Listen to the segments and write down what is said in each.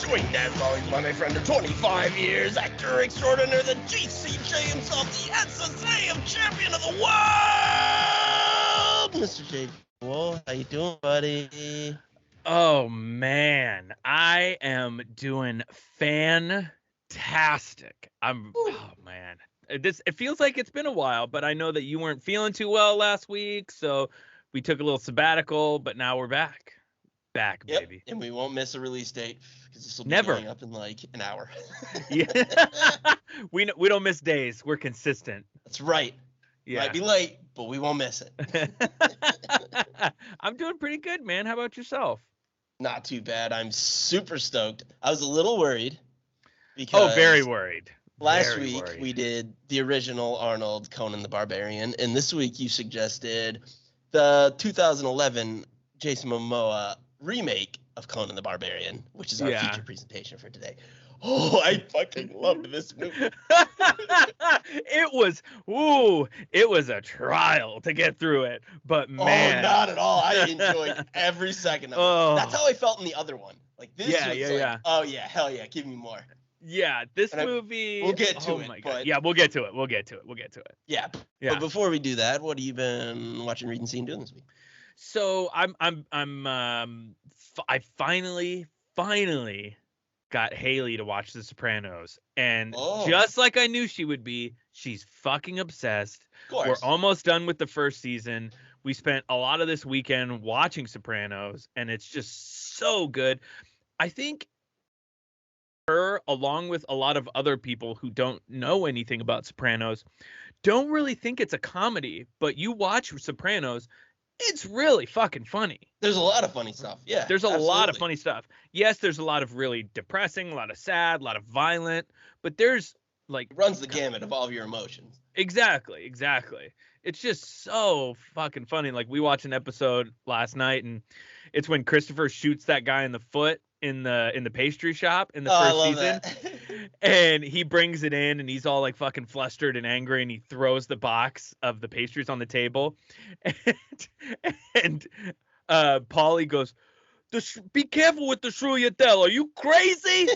Swing dance while he's my friend for 25 years. Actor extraordinaire, the GCJ himself, the SSA champion of the world, Mr. J. Whoa, how you doing, buddy? Oh, man. I am doing fantastic. Oh, man. It feels like it's been a while, but I know that you weren't feeling too well last week, so we took a little sabbatical, but now we're back. Yep, Baby. and we won't miss a release date because this will be Never. going up in like an hour. Yeah. we don't miss days. We're consistent. That's right. Yeah. Might be late, but we won't miss it. I'm doing pretty good, man. How about yourself? Not too bad. I'm super stoked. I was a little worried because very worried. Last week we did the original Arnold Conan the Barbarian, and this week you suggested the 2011 Jason Mamoa remake of Conan the Barbarian, which is our feature presentation for today. Oh, I fucking loved this movie. It was a trial to get through it, but man. Oh, not at all. I enjoyed every second of it. That's how I felt in the other one. Like this oh yeah, hell yeah, give me more. Yeah, this movie. We'll get to it. My God. Yeah, we'll get to it. Yeah. But before we do that, what have you been watching, reading, seeing, doing this week? So I finally got Haley to watch The Sopranos, and just like I knew she would be, she's fucking obsessed. Of course. We're almost done with the first season. We spent a lot of this weekend watching Sopranos, and it's just so good. I think her, along with a lot of other people who don't know anything about Sopranos, don't really think it's a comedy, but you watch Sopranos, it's really fucking funny. There's a lot of funny stuff. Yeah. There's a lot of funny stuff. Yes, there's a lot of really depressing, a lot of sad, a lot of violent, but there's like... It runs the gamut of all of your emotions. Exactly. It's just so fucking funny. Like, we watched an episode last night, and it's when Christopher shoots that guy in the foot in the pastry shop in the first season. And he brings it in, and he's all like fucking flustered and angry, and he throws the box of the pastries on the table. And Paulie goes, be careful with the Shruyatel. Are you crazy?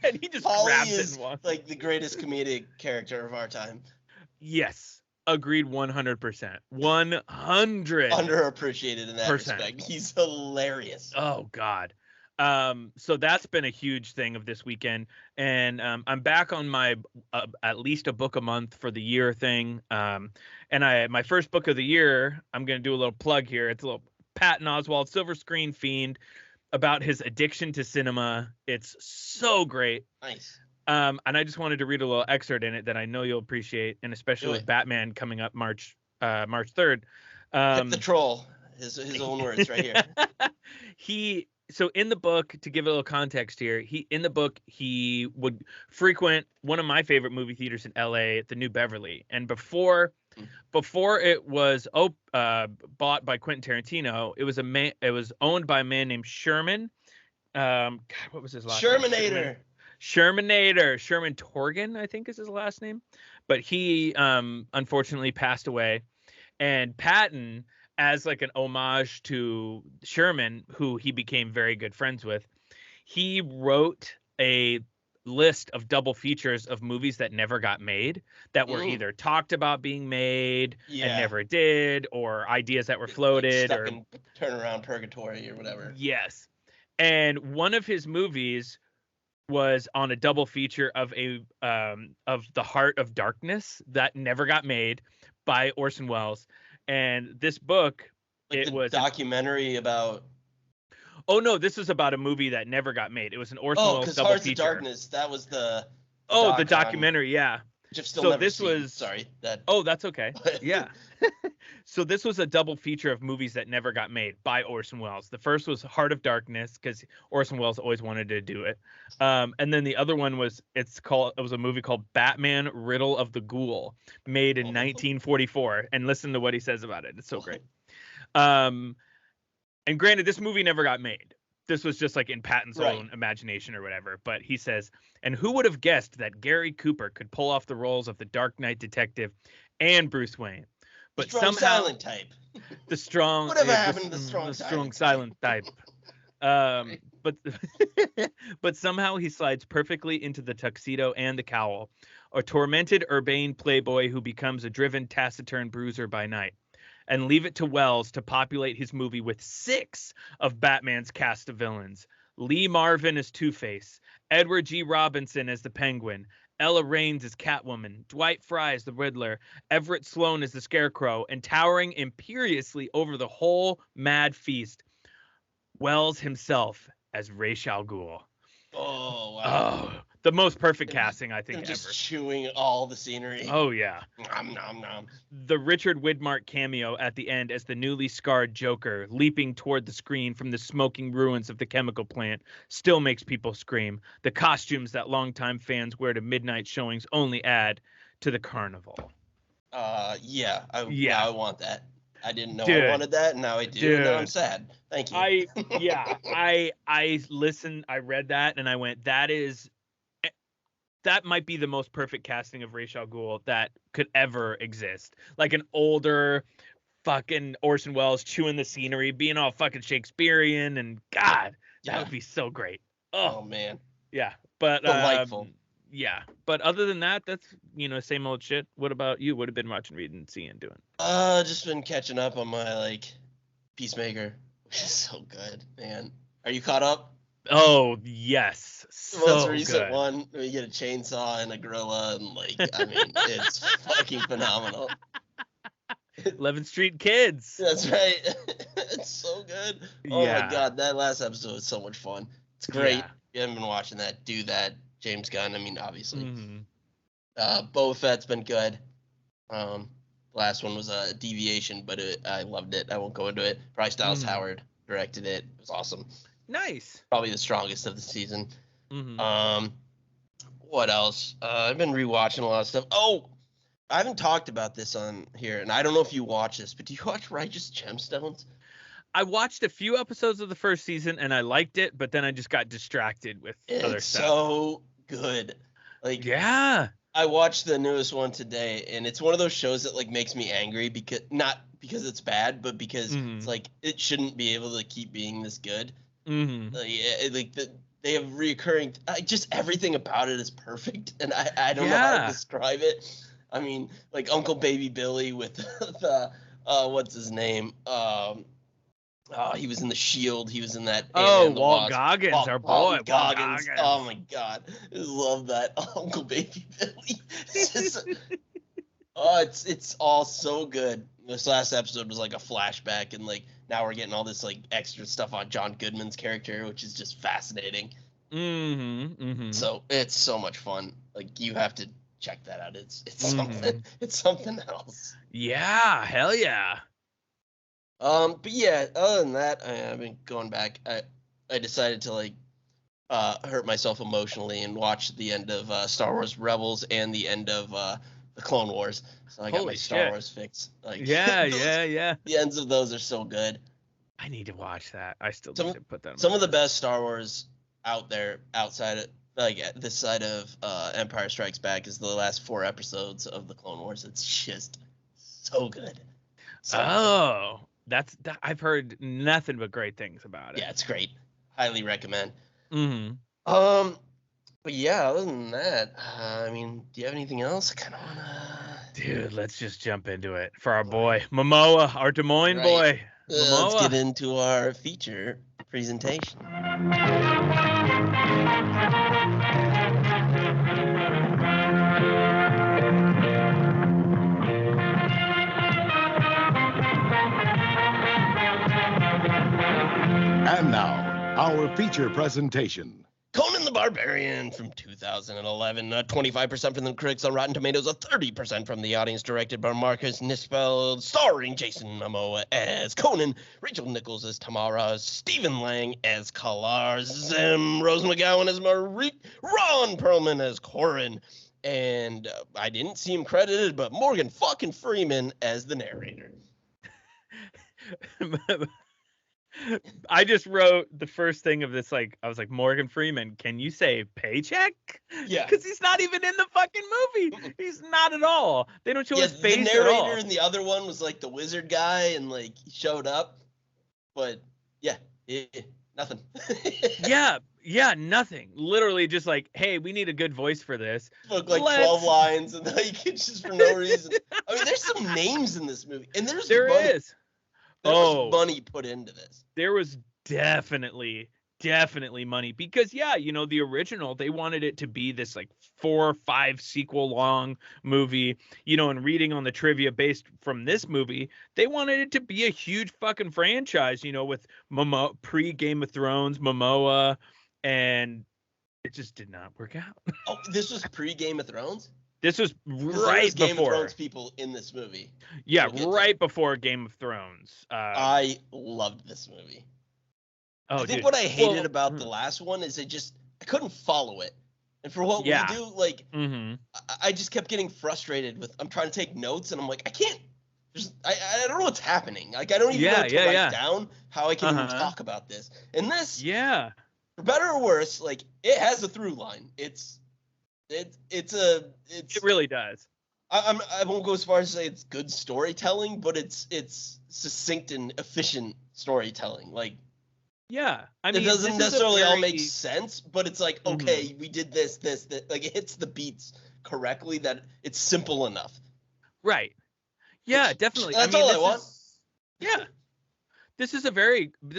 And he just grabs it and walks. Like the greatest comedic character of our time. Yes. Agreed 100%. 100. Underappreciated in that respect. He's hilarious. Oh, God. So that's been a huge thing of this weekend, and I'm back on my at least a book a month for the year thing. And my first book of the year, I'm gonna do a little plug here. It's a little Patton Oswalt Silver Screen Fiend about his addiction to cinema. It's so great. Nice. And I just wanted to read a little excerpt in it that I know you'll appreciate, and especially with Batman coming up March 3rd. Hit the troll. His own words right here. So in the book, to give a little context here, he would frequent one of my favorite movie theaters in LA, the New Beverly. And before it was bought by Quentin Tarantino, it was owned by a man named Sherman. God, what was his last name? Sherman Torgan, I think is his last name. But he unfortunately passed away. And Patton, as like an homage to Sherman, who he became very good friends with, he wrote a list of double features of movies that never got made, that were either talked about being made and never did, or ideas that were floated, like stuck in turnaround purgatory or whatever. Yes. And one of his movies was on a double feature of The Heart of Darkness that never got made by Orson Welles. And this book, it was a documentary about. Oh no, this was about a movie that never got made. It was an Orson Welles double Hearts feature. Of Darkness, that was the documentary, yeah. Which I've still never seen. That's okay. Yeah. So this was a double feature of movies that never got made by Orson Welles. The first was Heart of Darkness, because Orson Welles always wanted to do it. And then the other one was it was a movie called Batman: Riddle of the Ghoul, made in 1944. And listen to what he says about it. It's so great. And granted, this movie never got made. This was just like in Patton's own imagination or whatever. But he says, and who would have guessed that Gary Cooper could pull off the roles of the Dark Knight detective and Bruce Wayne? But strong somehow silent type. The strong Whatever happened to the strong silent type. But but but somehow he slides perfectly into the tuxedo and the cowl, a tormented urbane playboy who becomes a driven, taciturn bruiser by night. And leave it to Wells to populate his movie with 6 of Batman's cast of villains. Lee Marvin as Two-Face, Edward G. Robinson as the Penguin, Ella Raines as Catwoman, Dwight Fry as the Riddler, Everett Sloan as the Scarecrow, and towering imperiously over the whole mad feast, Wells himself as Ra's al Ghul. Oh, wow. Oh, the most perfect casting, I think, just ever. Chewing all the scenery. Oh, yeah. Nom, nom, nom. The Richard Widmark cameo at the end as the newly scarred Joker leaping toward the screen from the smoking ruins of the chemical plant still makes people scream. The costumes that longtime fans wear to midnight showings only add to the carnival. Yeah, I want that. I didn't know Dude. I wanted that, and now I do, and now I'm sad. Thank you. I listened, I read that, and I went, that might be the most perfect casting of Ra's al Ghul that could ever exist. Like an older fucking Orson Welles chewing the scenery, being all fucking Shakespearean, and God, that would be so great. Oh man. Yeah, but delightful. Yeah, but other than that, that's same old shit. What about you? What have you been watching, reading, seeing, doing? Just been catching up on my Peacemaker, which is so good, man. Are you caught up? Oh yes, The most so recent good. one, we get a chainsaw and a gorilla, and it's fucking phenomenal. 11th Street Kids. That's right. It's so good. Oh my god, that last episode was so much fun. It's great. If you haven't been watching that, do that. James Gunn, obviously. Boba Fett's been good. Last one was a deviation, but I loved it. I won't go into it. Bryce Dallas Howard directed it. It was awesome. Nice. Probably the strongest of the season. What else? I've been rewatching a lot of stuff. Oh, I haven't talked about this on here, and I don't know if you watch this, but do you watch Righteous Gemstones? I watched a few episodes of the first season, and I liked it, but then I just got distracted with other stuff. It's so good. I watched the newest one today, and it's one of those shows that makes me angry, because not because it's bad, but because it's it shouldn't be able to keep being this good. They have reoccurring, just everything about it is perfect, and I don't know how to describe it. I mean, Uncle Baby Billy with the what's his name? He was in The Shield. He was in that. Walt Goggins, our boy. Goggins. Oh my god, I love that Uncle Baby Billy. It's all so good. This last episode was like a flashback, and now we're getting all this extra stuff on John Goodman's character, which is just fascinating. So it's so much fun. You have to check that out. It's something. It's something else. Yeah, hell yeah. But yeah, other than that, I've been going back. I decided to hurt myself emotionally and watch the end of Star Wars Rebels and the end of the Clone Wars. So I got my Star Wars fix. Yeah. The ends of those are so good. I need to watch that. I still need to put that on some of the best Star Wars out there outside of this side of Empire Strikes Back is the last 4 episodes of the Clone Wars. It's just so good. I've heard nothing but great things about it. Yeah, it's great. Highly recommend. But yeah, other than that, do you have anything else? I kind of wanna. Dude, let's just jump into it for our boy Mamoa, our Des Moines boy. Let's get into our feature presentation. And now, our feature presentation. Conan the Barbarian from 2011, 25% from the critics on Rotten Tomatoes, 30% from the audience, directed by Marcus Nispel, starring Jason Mamoa as Conan, Rachel Nichols as Tamara, Stephen Lang as Kalar, Zim Rose McGowan as Marique, Ron Perlman as Corin, and I didn't see him credited, but Morgan fucking Freeman as the narrator. I just wrote the first thing of this, I was like, Morgan Freeman, can you say paycheck? Yeah. Because he's not even in the fucking movie. He's not at all. They don't show his face at all. The narrator in the other one was the wizard guy, and he showed up. But yeah, Nothing. Yeah, nothing. Literally just like, hey, we need a good voice for this. Spoke like 12 lines, and like it's just for no reason. I mean, there's some names in this movie, and There money. is. There was money put into this. There was definitely money because the original, they wanted it to be this like 4 or 5 sequel long movie, and reading on the trivia based from this movie, they wanted it to be a huge fucking franchise, with Momoa, pre Game of Thrones Momoa, and it just did not work out. Oh, this was pre Game of Thrones? This was right before Game of Thrones people in this movie. Yeah, right before Game of Thrones. I loved this movie. Oh, I think what I hated about the last one is I couldn't follow it. And for what we do, like, I just kept getting frustrated with, I'm trying to take notes, and I'm like, I can't, I don't know what's happening. Like, I don't even know to write down how I can even talk about this. And this, for better or worse, like, it has a through line. It really does. I won't go as far as to say it's good storytelling, but it's succinct and efficient storytelling. Like, I mean, it doesn't necessarily all make sense, but it's like, okay, we did this, like it hits the beats correctly, that it's simple enough. Right. Yeah, definitely. That's all I want. This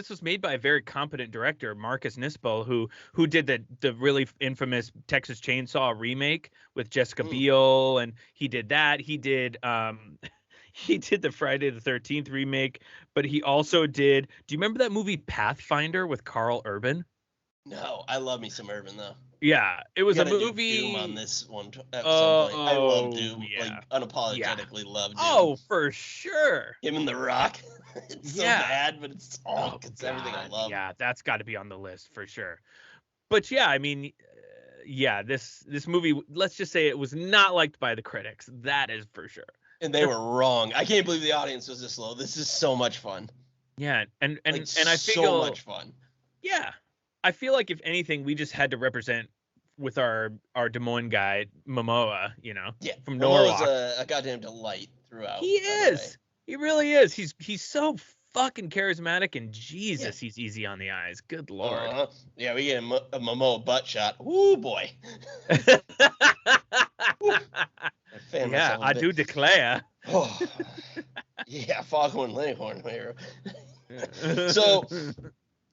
was made by a very competent director, Marcus Nispel, who did the really infamous Texas Chainsaw remake with Jessica Biel, and he did that. He did he did the Friday the 13th remake, but he also did. Do you remember that movie Pathfinder with Carl Urban? No, I love me some Urban though. Yeah, it was a movie. Doom on this one at some point. I love Doom, like unapologetically love Doom. Oh, for sure. Him and The Rock. It's so bad, but it's it's everything I love. Yeah, that's got to be on the list for sure. But yeah, I mean, this movie, let's just say it was not liked by the critics. That is for sure. And they were wrong. I can't believe the audience was this low. This is so much fun. Yeah, and I feel so much fun. Yeah, I feel like if anything, we just had to represent with our Des Moines guy Momoa, from Norwalk. Momoa's a goddamn delight throughout. He is. He really is. He's so fucking charismatic, and Jesus, he's easy on the eyes. Good Lord. Yeah, we get a Momoa butt shot. Ooh, boy. I do declare. Oh, yeah, Foghorn Leghorn here. So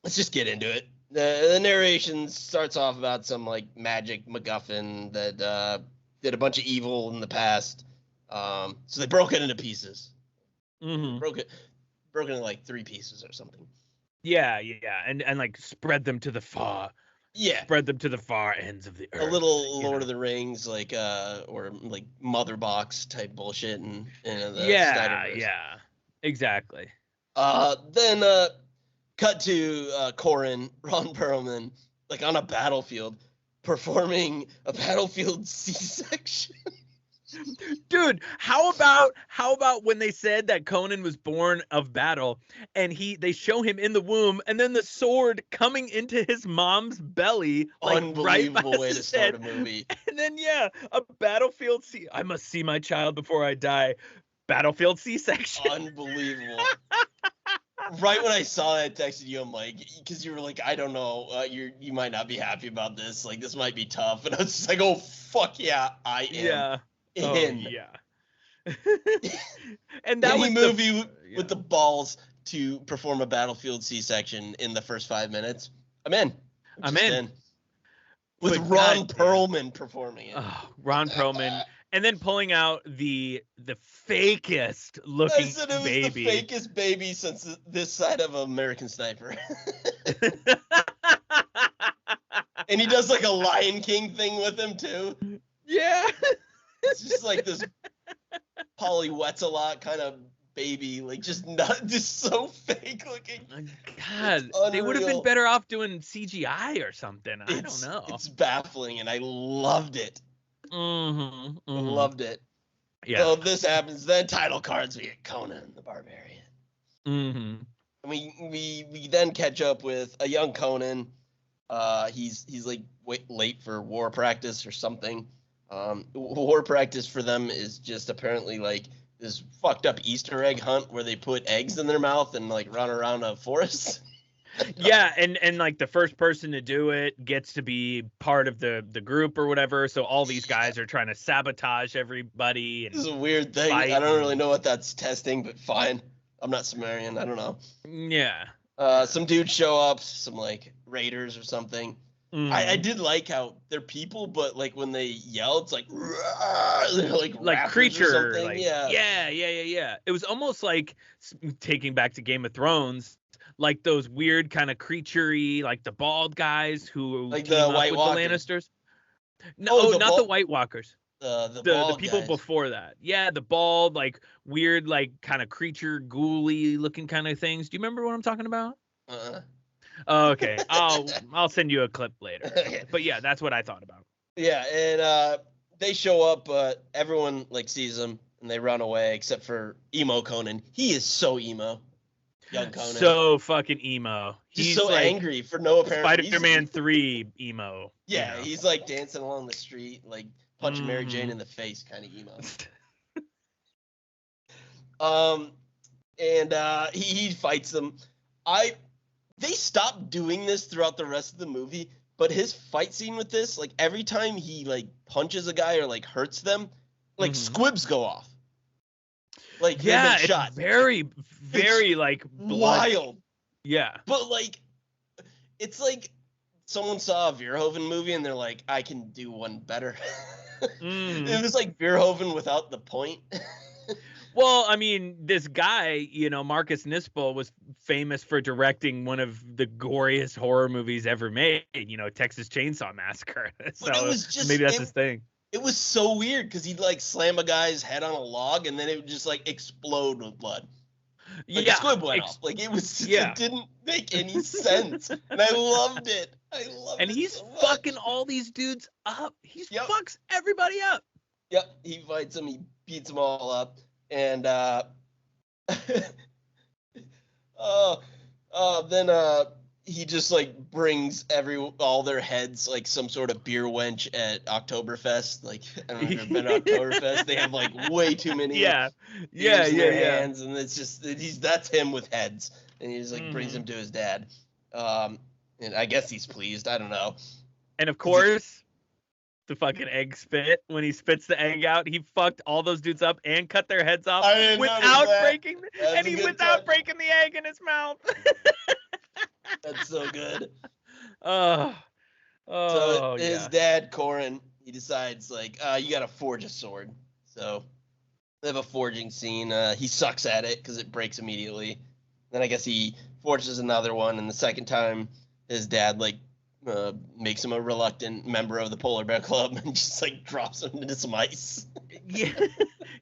let's just get into it. The narration starts off about some like magic MacGuffin that did a bunch of evil in the past. So they broke it into pieces. Broke it into like 3 pieces or something. Yeah, and like spread them to the far. Yeah. Spread them to the far ends of the earth. A little Lord of the Rings, like or like Mother Box type bullshit, and yeah, exactly. Then cut to Ron Perlman, like on a battlefield, performing a battlefield C-section. Dude, how about when they said that Conan was born of battle, and they show him in the womb, and then the sword coming into his mom's belly, like unbelievable right way to start a movie. And then a battlefield I must see my child before I die. Battlefield C-section. Unbelievable. Right when I saw that, I texted you, I'm like, because you were like, I don't know, you might not be happy about this. Like, this might be tough. And I was just like, oh fuck yeah, I am. Yeah. Oh, yeah. And that was movie with the balls to perform a battlefield C-section in the first 5 minutes. I'm in. I'm in. With Ron Perlman performing it. Oh, Ron Perlman. And then pulling out the fakest looking baby. I said it was the fakest baby since this side of American Sniper. And he does like a Lion King thing with him too. Yeah. It's just like this Polly Wetzel-lot kind of baby, like just so fake looking. God, they would have been better off doing CGI or something. I don't know. It's baffling, and I loved it. Loved it. Yeah. So this happens, then title cards, we get Conan the Barbarian. And we then catch up with a young Conan. He's like late for war practice or something. War practice for them is just apparently like this fucked up Easter egg hunt where they put eggs in their mouth and like run around a forest. Yeah, and like the first person to do it gets to be part of the group or whatever. So all these guys are trying to sabotage everybody. And This is a weird thing. I don't really know what that's testing, but fine. I'm not Sumerian. I don't know. Yeah. Some dudes show up, some like raiders or something. I did like how they're people, but like when they yell, it's like they're like creature. Or like, yeah. It was almost like taking back to Game of Thrones, like those weird kind of creaturey, like the bald guys who like team the up White with Walkers. the Lannisters. No, not the White Walkers. The people guys. Before that. Yeah, the bald, like weird, like kind of creature, ghouly looking kind of things. Do you remember what I'm talking about? Oh, okay. I'll send you a clip later. But yeah, that's what I thought about. Yeah, and they show up, but everyone like sees them and they run away except for emo Conan. He is so emo. Young Conan. So fucking emo. He's so like angry for no apparent reason. Spider-Man 3 emo. Yeah, he's like dancing along the street, like punching Mary Jane in the face, kind of emo. He fights them. They stopped doing this throughout the rest of the movie, but his fight scene with this, like every time he like punches a guy or like hurts them, like squibs go off. Like yeah, it's shot. very like blood. Wild. Yeah. But like it's like someone saw a Verhoeven movie and they're like, I can do one better. It was like Verhoeven without the point. Well, I mean, this guy, Marcus Nispel was famous for directing one of the goriest horror movies ever made, Texas Chainsaw Massacre. So it was just, maybe that's his thing. It was so weird because he'd like slam a guy's head on a log and then it would just like explode with blood. Like the squib went off. Like it was just, it didn't make any sense. And I loved it. And he's so fucking all these dudes up. He fucks everybody up. Yep. He fights them. He beats them all up. And then he just like brings all their heads like some sort of beer wench at Oktoberfest. Like I don't know if you've been to Oktoberfest. They have like way too many hands, and it's just that's him with heads, and he just like brings them to his dad. And I guess he's pleased. I don't know. And of course, the fucking egg spit. When he spits the egg out, he fucked all those dudes up and cut their heads off without breaking breaking the egg in his mouth. That's so good. So his dad, Corin, he decides like, you gotta forge a sword. So they have a forging scene. He sucks at it because it breaks immediately. Then I guess he forges another one, and the second time, his dad like makes him a reluctant member of the Polar Bear Club and just like drops him into some ice. Yeah,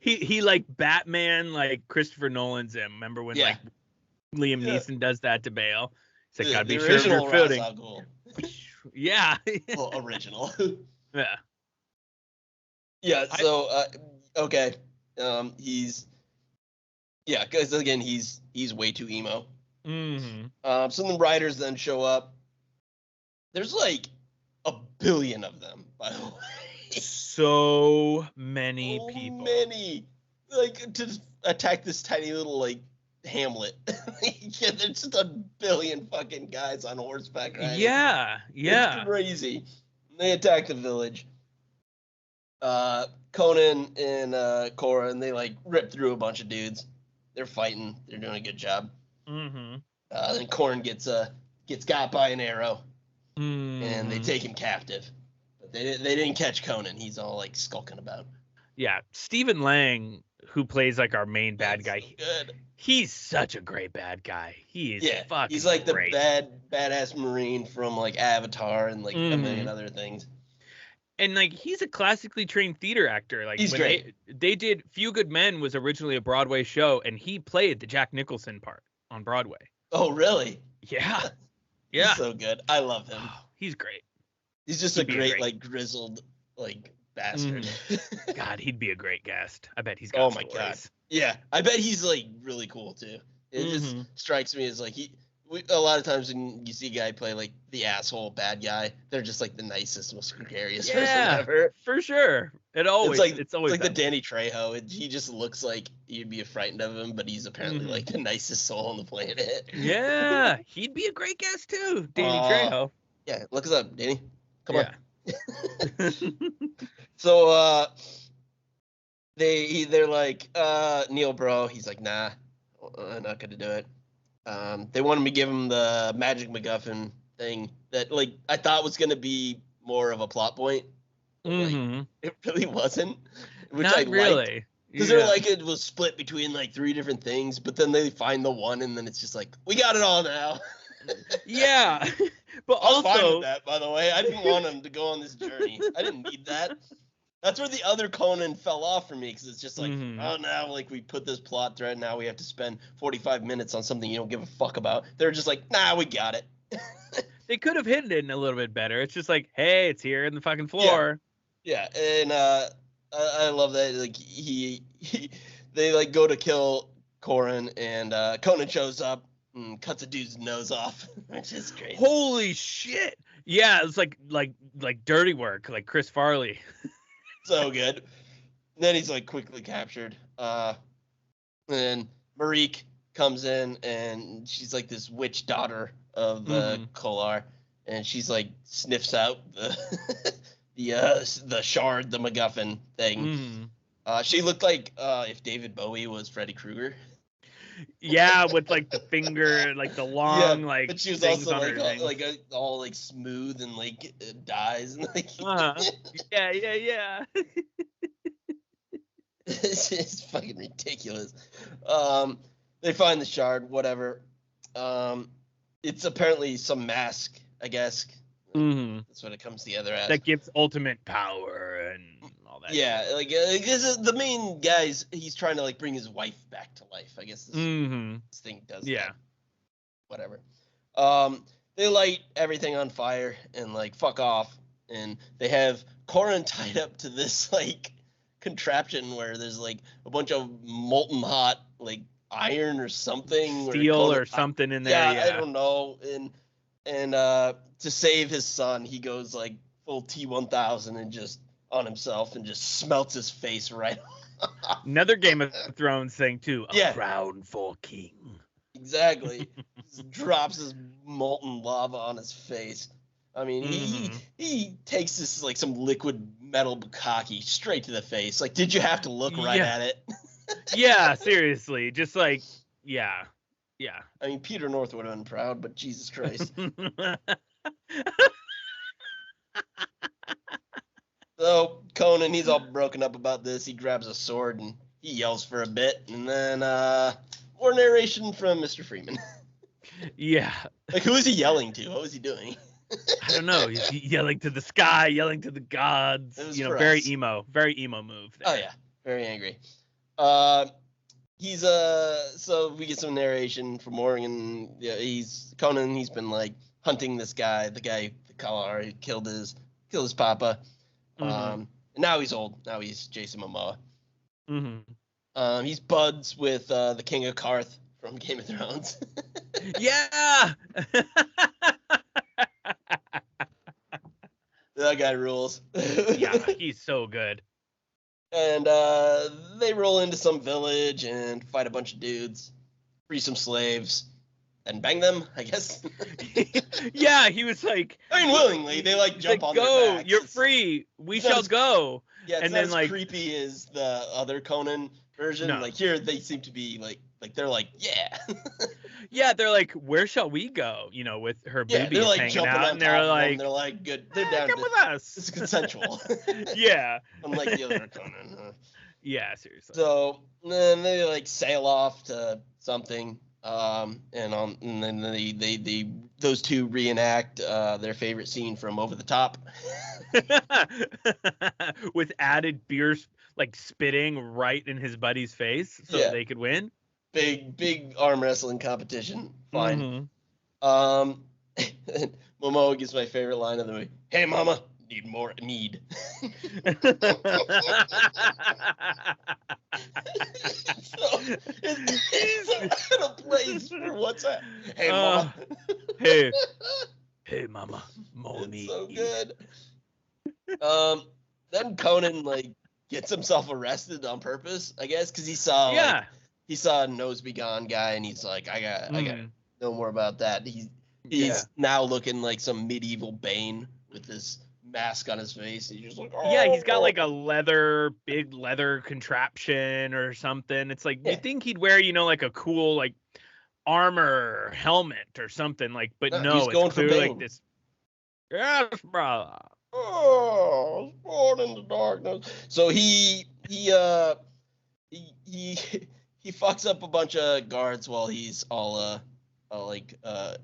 he like Batman, like Christopher Nolan's him. Remember when like Liam Neeson does that to Bale? He's like, gotta be sure of your footing. Yeah. Well, original. Yeah. Yeah. So okay, because again he's way too emo. So the writers then show up. There's like 1 billion of them, by the way. So many people. Many. Like, to attack this tiny little, like, hamlet. There's just 1 billion fucking guys on horseback, right? Yeah. It's crazy. They attack the village. Conan and Cora, and they, like, rip through a bunch of dudes. They're fighting. They're doing a good job. Then Corin gets got by an arrow. And they take him captive. But they didn't catch Conan. He's all like skulking about. Yeah, Stephen Lang, who plays like our main bad guy. So good. He's such a great bad guy. He is fucking he's like great. The badass Marine from like Avatar and like a million other things. And like he's a classically trained theater actor. Like he's great. They did Few Good Men was originally a Broadway show, and he played the Jack Nicholson part on Broadway. Oh really? Yeah. Yeah. He's so good. I love him. Oh, he's great. He's just a great like grizzled like bastard. God, he'd be a great guest. I bet he's got stories. God. Yeah. I bet he's like really cool too. It just strikes me as like a lot of times when you see a guy play like the asshole bad guy, they're just like the nicest, most gregarious person ever. For sure. It's always like the that way. Danny Trejo. He just looks like you'd be frightened of him, but he's apparently like the nicest soul on the planet. Yeah, he'd be a great guest too, Danny Trejo. Yeah, look us up, Danny. Come Yeah. on. So they're like, Neil, bro. He's like, nah, I'm not gonna do it. They wanted me to give him the magic MacGuffin thing that like I thought was gonna be more of a plot point. But, like, it really wasn't. Which Not I really. Because they're like it was split between like 3 different things, but then they find the one, and then it's just like we got it all now. Yeah, but I was fine also with that, by the way. I didn't want him to go on this journey. I didn't need that. That's where the other Conan fell off for me, because it's just like, oh, now like we put this plot thread, now we have to spend 45 minutes on something you don't give a fuck about. They're just like, nah, we got it. they could have hidden it a little bit better. It's just like, hey, it's here in the fucking floor. Yeah, and I love that. Like they like go to kill Corin, and Conan shows up and cuts a dude's nose off, which is great. Holy shit! Yeah, it's like dirty work, like Chris Farley. So good. And then he's like quickly captured. And Marique comes in, and she's like this witch daughter of the Kolar, and she's like sniffs out the shard, the MacGuffin thing. She looked like if David Bowie was Freddy Krueger. Yeah, with like the finger, like the long, like. But she was things also on like all like smooth and like dyes and like. Yeah. It's fucking ridiculous. They find the shard, whatever. It's apparently some mask, I guess. That's what it comes together as. That gives ultimate power and all that. Yeah, like because the main guy's he's trying to like bring his wife back to life. I guess this thing does. Yeah. That. Whatever. They light everything on fire and like fuck off, and they have Corin tied up to this like contraption where there's like a bunch of molten hot like iron or something, steel or something in there. Yeah, I don't know. And to save his son, he goes like full T-1000 and just on himself and just smelts his face right off. Another Game of Thrones thing too. A crown for king. Exactly. Just drops his molten lava on his face. I mean, he takes this like some liquid metal bukkake straight to the face. Like, did you have to look right at it? Yeah, seriously. Just like, yeah. I mean, Peter North would have been proud, but Jesus Christ. So Conan, he's all broken up about this. He grabs a sword and he yells for a bit, and then more narration from Mr. Freeman. Yeah. Like, who is he yelling to? What was he doing? I don't know. He's yelling to the sky, yelling to the gods. You know, very emo move there. Oh yeah, very angry. He's so we get some narration from Morgan. Yeah, Conan. He's been like hunting this guy, the Kalar who killed his papa. And now he's old. Now he's Jason Mamoa. He's buds with the King of Karth from Game of Thrones. Yeah. That guy rules. Yeah, he's so good. And they roll into some village and fight a bunch of dudes, free some slaves, and bang them, I guess. Yeah, he was like, I mean, willingly. They like jump on go, their backs. you're free. We shall go. Yeah, it's and not then as like creepy as the other Conan version. No. Like here, they seem to be like they're like, yeah. Yeah, they're like, where shall we go? You know, with her boobies they're like hanging jumping out, on and top they're of like, them. They're like, good. They're down. Come with us. It's consensual. Yeah. Unlike the other Conan. Yeah, seriously. So then they like sail off to something, and then they those two reenact their favorite scene from Over the Top. With added beers like spitting right in his buddy's face so they could win. Big arm wrestling competition. Fine. And Momoa gives my favorite line of the movie. Hey, mama, need. So it's a place for what's that? Hey, mama. Hey, mama, more it's need. so good. Then Conan like gets himself arrested on purpose, I guess, because he saw a nose be gone guy, and he's like, I got know more about that. He's now looking like some medieval Bane with this mask on his face. And he's just like, he's got like a big leather contraption or something. It's like you think he'd wear, like a cool like armor helmet or something like, but no, he's going it's clearly for like this. Yes, brother. Oh, born in the darkness. So he fucks up a bunch of guards while he's all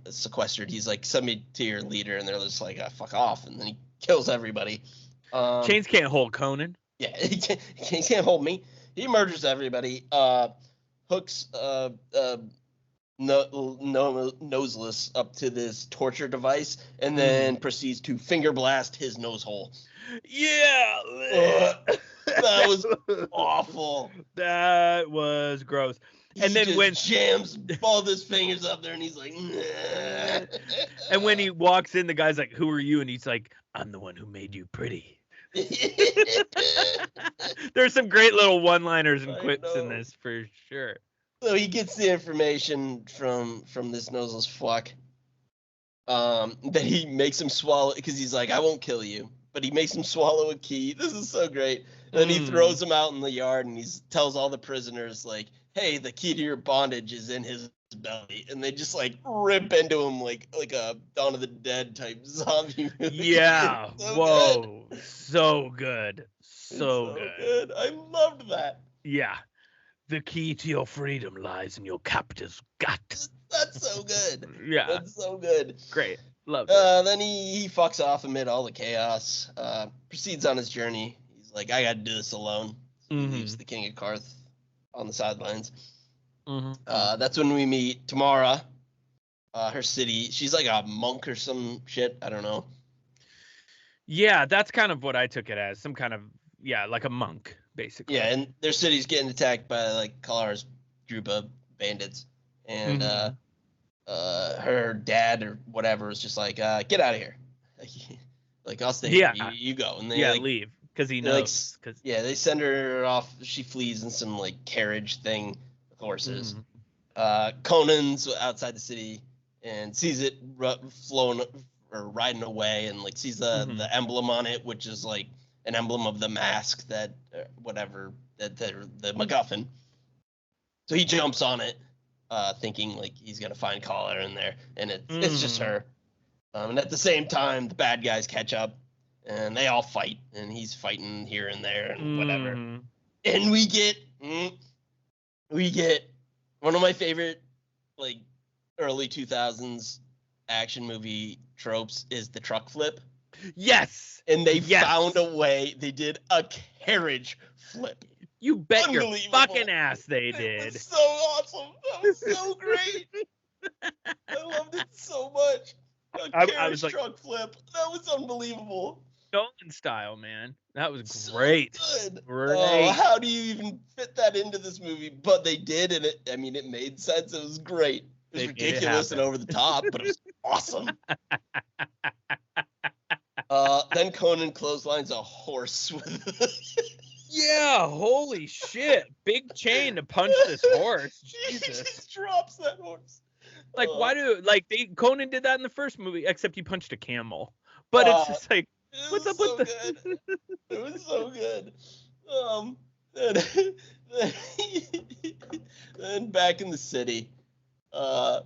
sequestered. He's like, send me to your leader, and they're just like, fuck off, and then he kills everybody. Chains can't hold Conan. Yeah, chains can't hold me. He murders everybody. Hooks noseless up to this torture device, and then proceeds to finger blast his nose hole. Yeah, that was awful. That was gross. And then when jams all his fingers up there, and he's like, nah. And when he walks in, the guy's like, "Who are you?" And he's like, "I'm the one who made you pretty." There's some great little one-liners and quips in this for sure. So he gets the information from this noseless fuck. That he makes him swallow, because he's like, I won't kill you, but he makes him swallow a key. This is so great. And then he throws him out in the yard, and he tells all the prisoners, like, hey, the key to your bondage is in his belly. And they just like rip into him like a Dawn of the Dead type zombie movie. Yeah. Whoa. Good. So good. So good. I loved that. Yeah. The key to your freedom lies in your captor's gut. That's so good. Yeah. That's so good. Great. Love it. Then he fucks off amid all the chaos. Proceeds on his journey. He's like, I gotta do this alone. So he leaves the King of Karth on the sidelines. That's when we meet Tamara. Her city. She's like a monk or some shit. I don't know. Yeah, that's kind of what I took it as. Some kind of, like a monk, basically. Yeah, and their city's getting attacked by like Kalara's group of bandits. And her dad or whatever is just like, get out of here. Like, I'll stay here. You go. And they leave. Because he knows. They send her off. She flees in some like carriage thing with horses. Conan's outside the city and sees it flowing or riding away, and like sees the emblem on it, which is like an emblem of the mask that the MacGuffin. So he jumps on it, thinking like he's gonna find Collar in there, and it's just her. And at the same time, the bad guys catch up, and they all fight, and he's fighting here and there and whatever. And we get one of my favorite like early 2000s action movie tropes is the truck flip. Yes. And they found a way. They did a carriage flip. You bet your fucking ass they did. It was so awesome. That was so great. I loved it so much. I was like, truck flip. That was unbelievable. Nolan style, man. That was great. So good. Great. Oh, how do you even fit that into this movie? But they did, and it made sense. It was great. It was ridiculous and over the top, but it was awesome. Then Conan clotheslines a horse with Yeah, holy shit. Big chain to punch this horse. Jesus. He just drops that horse. Like, Conan did that in the first movie, except he punched a camel. But it's just like, what's up with the... It was so good. Then back in the city, her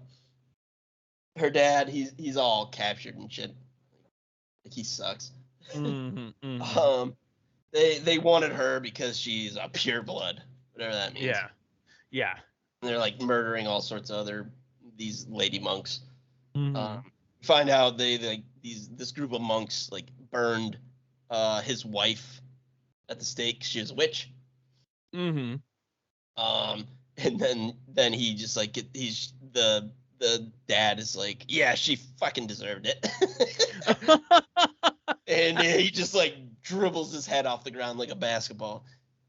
dad, he's all captured and shit. Like, he sucks. They wanted her because she's a pure blood, whatever that means. Yeah. And they're like murdering all sorts of these lady monks. Find out this group of monks like burned his wife at the stake. She was a witch. And then he just like the dad is like, yeah, she fucking deserved it. And he just like dribbles his head off the ground like a basketball.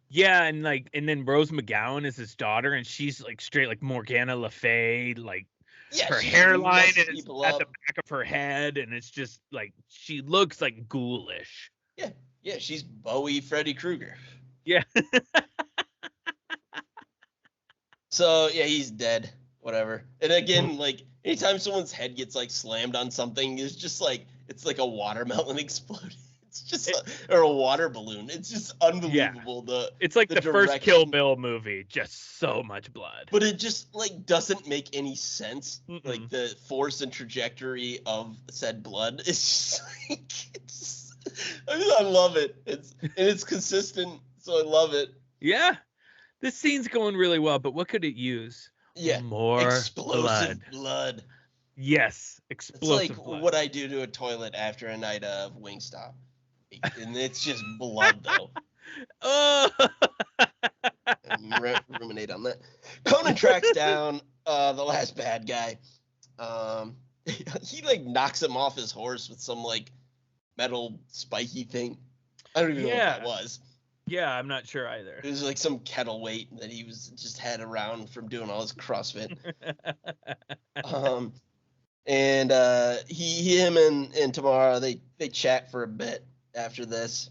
Yeah, and then Rose McGowan is his daughter, and she's like straight like Morgana Le Fay, like her hairline is at the back of her head, and it's just like she looks like ghoulish. Yeah, she's Bowie Freddy Krueger. Yeah. So yeah, he's dead. Whatever. And again, like anytime someone's head gets like slammed on something, it's just like it's like a watermelon exploding. It's just or a water balloon. It's just unbelievable. It's like the first direction. Kill Bill movie, just so much blood. But it just like doesn't make any sense. Mm-mm. Like the force and trajectory of said blood. It's just like I love it. It's consistent, so I love it. Yeah. This scene's going really well, but what could it use? Yeah. More explosive blood. Yes, It's explosive like blood. what I do to a toilet after a night of Wingstop. And it's just blood though. Oh. Ruminate on that. Conan tracks down the last bad guy. He like knocks him off his horse with some like metal spiky thing. I don't even know what that was. Yeah, I'm not sure either. It was like some kettle weight that he was just had around from doing all his CrossFit. And him and Tamara they chat for a bit after this.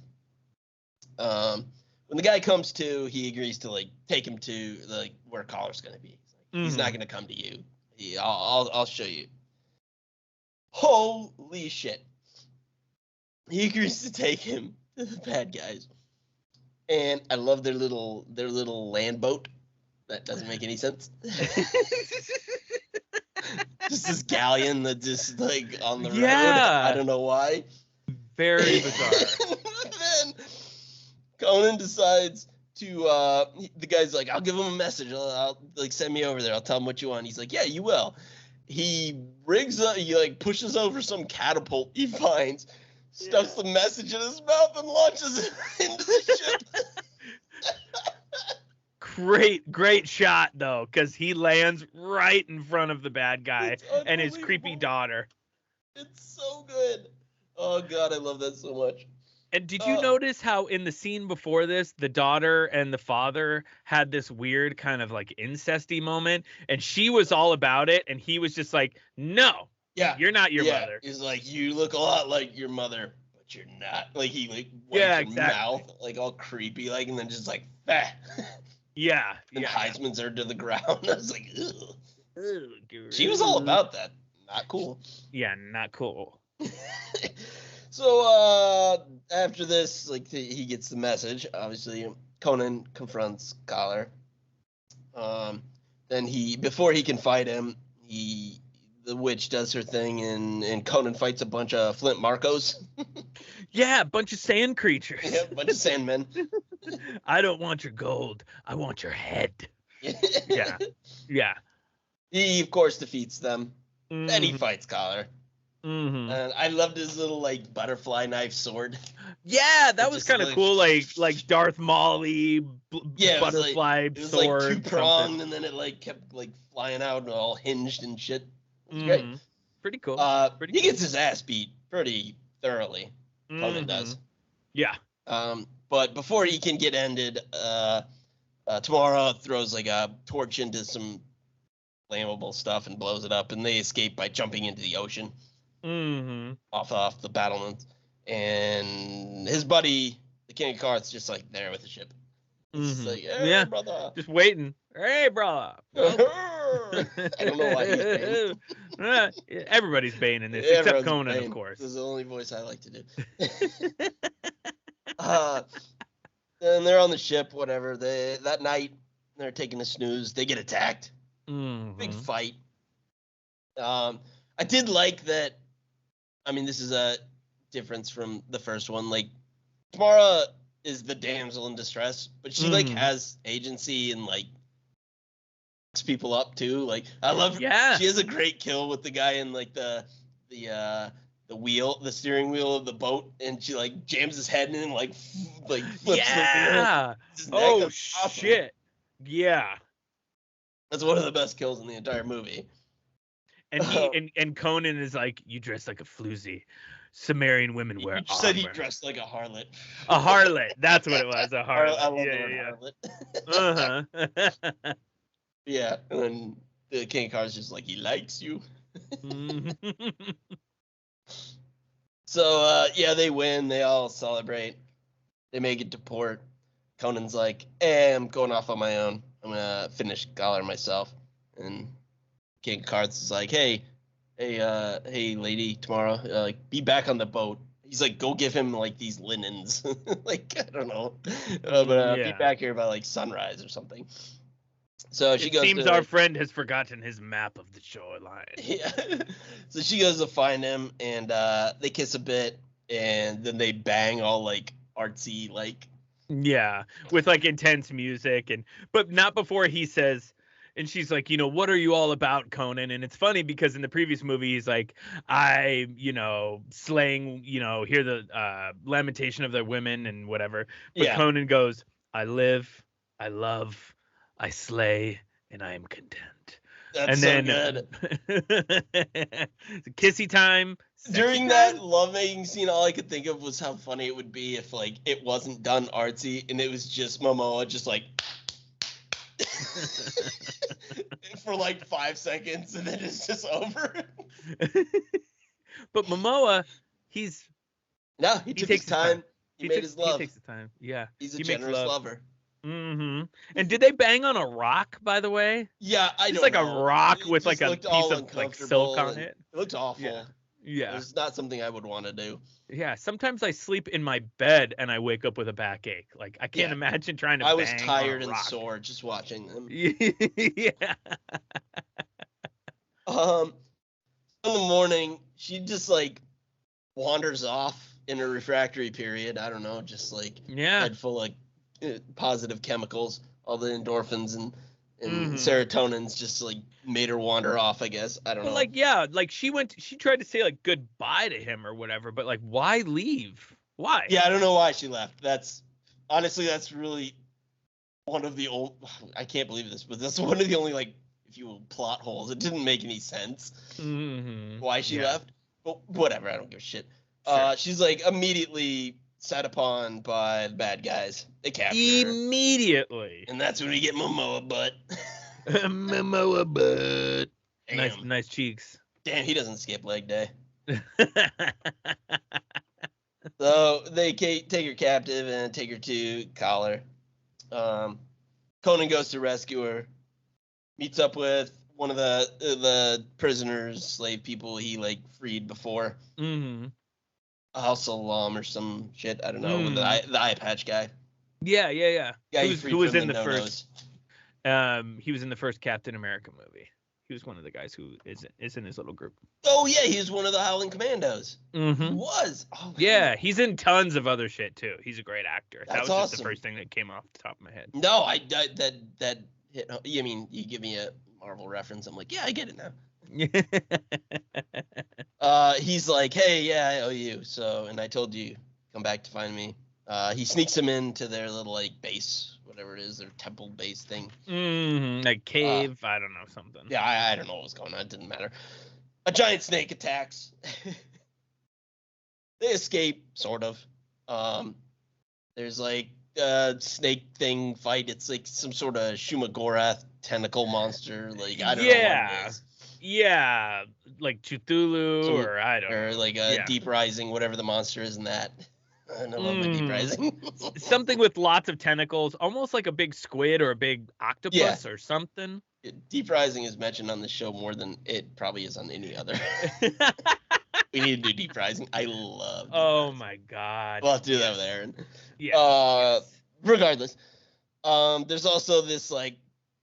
When the guy comes to, he agrees to like take him to like where Collar's gonna be. He's not gonna come to you. I'll show you. Holy shit! He agrees to take him to the bad guys. And I love their little land boat. That doesn't make any sense. Just this galleon that just like on the road. I don't know why. Very bizarre. Then Conan decides to the guy's like, I'll give him a message. I'll like send me over there. I'll tell him what you want. He's like, yeah, you will. He rigs up, he like pushes over some catapult he finds, stuffs the message in his mouth and launches it into the ship. Great shot though, because he lands right in front of the bad guy and his creepy daughter. It's so good. Oh god, I love that so much. And did you notice how in the scene before this, the daughter and the father had this weird kind of like incesty moment, and she was all about it, and he was just like, no, you're not your mother. He's like, you look a lot like your mother, but you're not. Like he like wipes your mouth, like all creepy, like, and then just like, bah. Yeah. And Heisman's her to the ground. I was like, ugh. Ugh. She was all about that. Not cool. Yeah, not cool. So after this, like he gets the message. Obviously, Conan confronts Collar. Then before he can fight him, the witch does her thing, and Conan fights a bunch of Flint Marcos. Yeah, a bunch of sand creatures. Yeah, a bunch of sandmen. I don't want your gold. I want your head. Yeah. He, of course, defeats them. Mm-hmm. Then he fights Collar. Mm-hmm. And I loved his little, like, butterfly knife sword. Yeah, that was kind of cool, like Darth Maul-y butterfly it was sword. Like two-pronged, and then it, like, kept, like, flying out and all hinged and shit. It was great. Pretty cool. He gets his ass beat pretty thoroughly. Conan does. Yeah. But before he can get ended, Tamara throws like a torch into some flammable stuff and blows it up, and they escape by jumping into the ocean off the battlements. And his buddy, the King of Cards, just like there with the ship. It's like, hey, brother. Just waiting. Hey, brother. I don't know why he's Bane. Everybody's Bane in this, except Conan, Bane. of course. This is the only voice I like to do. And they're on the ship, whatever. That night, they're taking a snooze. They get attacked. Big fight. I did like that. I mean, this is a difference from the first one. Like, Tamara is the damsel in distress, but she like has agency and like people up too. Like, I love her. Yeah. She has a great kill with the guy in like the steering wheel of the boat, and she like jams his head in and like flips the wheel. Oh shit. Yeah. That's one of the best kills in the entire movie. And and Conan is like, you dress like a floozy. Sumerian women wear armor. You said he dressed like a harlot. A harlot. That's what it was. A harlot. I love the word harlot. Yeah. And then the King of Cards just like, he likes you. So, they win. They all celebrate. They make it to port. Conan's like, hey, I'm going off on my own. I'm gonna finish Galar myself. And King Karth's is like, hey, lady, tomorrow, like, be back on the boat. He's like, go give him like these linens, like I don't know, but be back here by like sunrise or something. So she goes. Seems our friend has forgotten his map of the shoreline. Yeah. So she goes to find him, and they kiss a bit, and then they bang all like artsy, like. Yeah, with like intense music, but not before he says. And she's like, what are you all about, Conan? And it's funny because in the previous movie, he's like, I, slaying, hear the lamentation of the women and whatever. But Conan goes, I live, I love, I slay, and I am content. That's so good. Kissy time. During that lovemaking scene, all I could think of was how funny it would be if like it wasn't done artsy and it was just Momoa just like. For like 5 seconds and then it's just over. But Momoa, he took his time. He made his love. He takes the time. Yeah. He's a generous lover. Mm-hmm. And did they bang on a rock, by the way? Yeah, It's like a rock with like a piece of like silk on it. It looked awful. Yeah. It's not something I would want to do. Yeah, sometimes I sleep in my bed and I wake up with a backache. Like I can't imagine trying to. I was tired and sore just watching them. Yeah. In the morning, she just like wanders off in a refractory period. I don't know, just like head full of positive chemicals, all the endorphins and serotonins just like made her wander off, I guess. I don't know. Like she tried to say like goodbye to him or whatever, but like why leave? Why? Yeah, I don't know why she left. That's really one of the old, I can't believe this, but that's one of the only like, if you will, plot holes. It didn't make any sense why she left, but whatever, I don't give a shit. Sure. She's like immediately set upon by the bad guys. They capture her. Immediately. And that's when we get Momoa butt. Momoa butt. Nice cheeks. Damn, he doesn't skip leg day. So they take her captive and take her to Collar. Conan goes to rescue her. Meets up with one of the prisoners, slave people he like freed before. Mm-hmm. Al-Salam or some shit. I don't know. The eye patch guy. Yeah. Who was in the first? He was in the first Captain America movie. He was one of the guys who is in his little group. Oh yeah, he was one of the Howling Commandos. Mm-hmm. He was. Oh, yeah, he's in tons of other shit too. He's a great actor. That's that was awesome. Just the first thing that came off the top of my head. No, that hit. I mean, you give me a Marvel reference, I'm like, yeah, I get it now. He's like, hey, yeah, I owe you. So, and I told you, come back to find me. He sneaks him into their little like base, whatever it is, their temple base thing. Like cave, I don't know, something. Yeah, I don't know what was going on. It didn't matter. A giant snake attacks. They escape, sort of. There's like a snake thing fight. It's like some sort of Shumagorath tentacle monster. Like I don't know what it is. Yeah, like Cthulhu or I don't know. Or like a Deep Rising, whatever the monster is in that. I love my Deep Rising. Something with lots of tentacles, almost like a big squid or a big octopus or something. Deep Rising is mentioned on the show more than it probably is on any other. We need to do Deep Rising. I love Deep Rising. My God. We'll have to do that with Aaron. Yeah. Regardless, there's also this like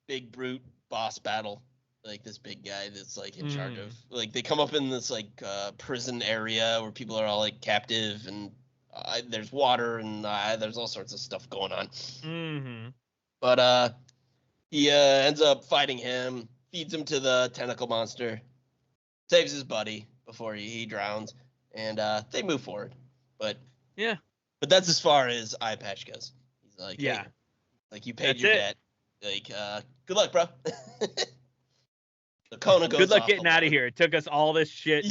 big brute boss battle. Like this big guy that's like in charge of, like they come up in this like prison area where people are all like captive and there's water and there's all sorts of stuff going on. Mm-hmm. But he ends up fighting him, feeds him to the tentacle monster, saves his buddy before he drowns, and they move forward. But that's as far as Eye Patch goes. He's like, hey, like you paid your debt. Like, good luck, bro. Conan goes good luck getting out of here. It took us all this shit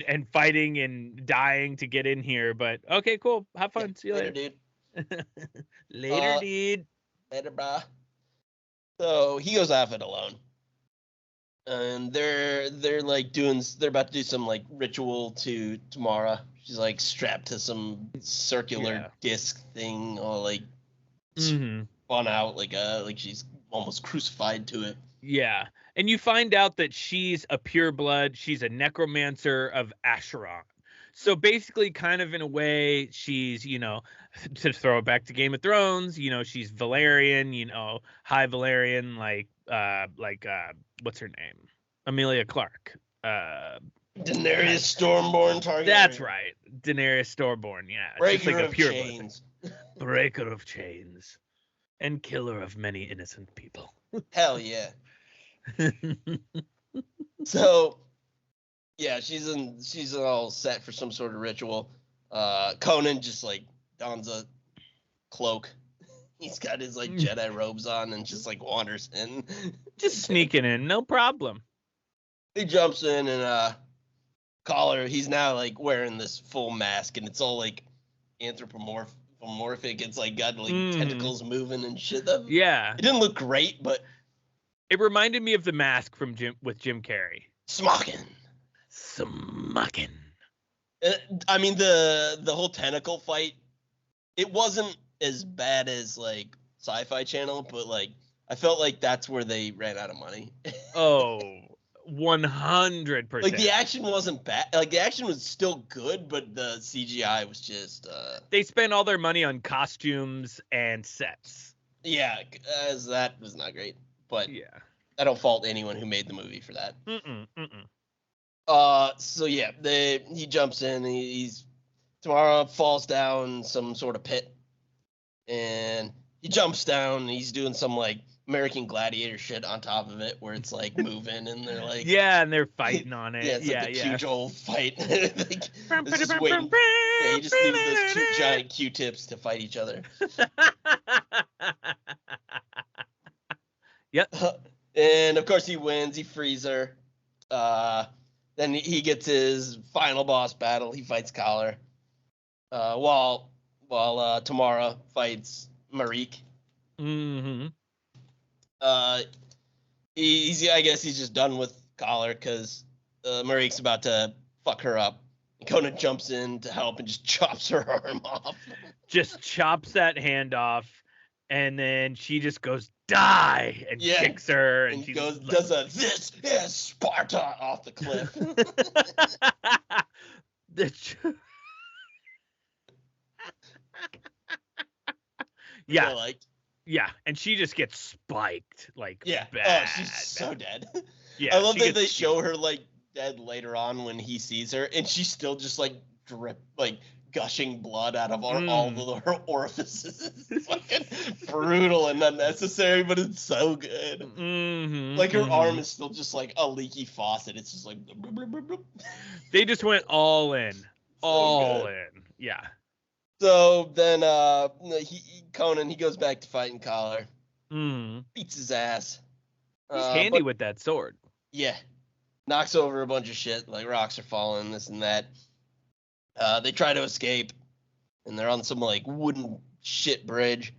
and fighting and dying to get in here, but okay, cool. Have fun. See you later, dude. Later, dude. Later, bro. So he goes off it alone, and they're like they're about to do some like ritual to Tamara. She's like strapped to some circular disc thing, all like spun out like she's almost crucified to it. Yeah. And you find out that she's a pureblood. She's a necromancer of Acheron. So basically, kind of in a way, she's, to throw it back to Game of Thrones, she's Valerian, high Valerian, like what's her name? Amelia Clark. Daenerys Stormborn Targaryen. That's right. Daenerys Stormborn, yeah. Breaker of chains. Breaker of chains. And killer of many innocent people. Hell yeah. So, yeah, she's all set for some sort of ritual. Conan just like dons a cloak. He's got his like Jedi robes on and just like wanders in. Just sneaking in, no problem. He jumps in and Collar, he's now like wearing this full mask and it's all like anthropomorphic. It's like got like tentacles moving and shit. Yeah. It didn't look great, but it reminded me of The Mask with Jim Carrey. Smocking. I mean the whole tentacle fight, it wasn't as bad as like Sci-Fi Channel, but like I felt like that's where they ran out of money. Oh, 100%. Like the action wasn't bad. Like the action was still good, but the CGI was just they spent all their money on costumes and sets. Yeah, as that was not great. But yeah, I don't fault anyone who made the movie for that. So yeah, he jumps in. He's tomorrow falls down some sort of pit, and he jumps down. And he's doing some like American Gladiator shit on top of it, where it's like moving and they're like and they're fighting on it. Yeah, it's like a huge old fight. Like, just waiting. Yeah, he just needs those two giant Q-tips to fight each other. Yep. And of course he wins. He frees her. Then he gets his final boss battle. He fights Collar. While Tamara fights Marique. I guess he's just done with Collar because Marique's about to fuck her up. And Conan jumps in to help and just chops her arm off. Just chops that hand off, and then she just goes die and kicks her, and she goes does a "This is Sparta" off the cliff. Yeah. Yeah, and she just gets spiked like bad. Oh, she's so dead. Yeah, I love that they show her like dead later on when he sees her, and she's still just like gushing blood out of all of her orifices. It's fucking brutal and unnecessary, but it's so good. Like her arm is still just like a leaky faucet. It's just like they just went all in, yeah. So then Conan, he goes back to fighting Collar. Beats his ass. He's handy with that sword. Yeah. Knocks over a bunch of shit, like rocks are falling, this and that. They try to escape, and they're on some like wooden shit bridge.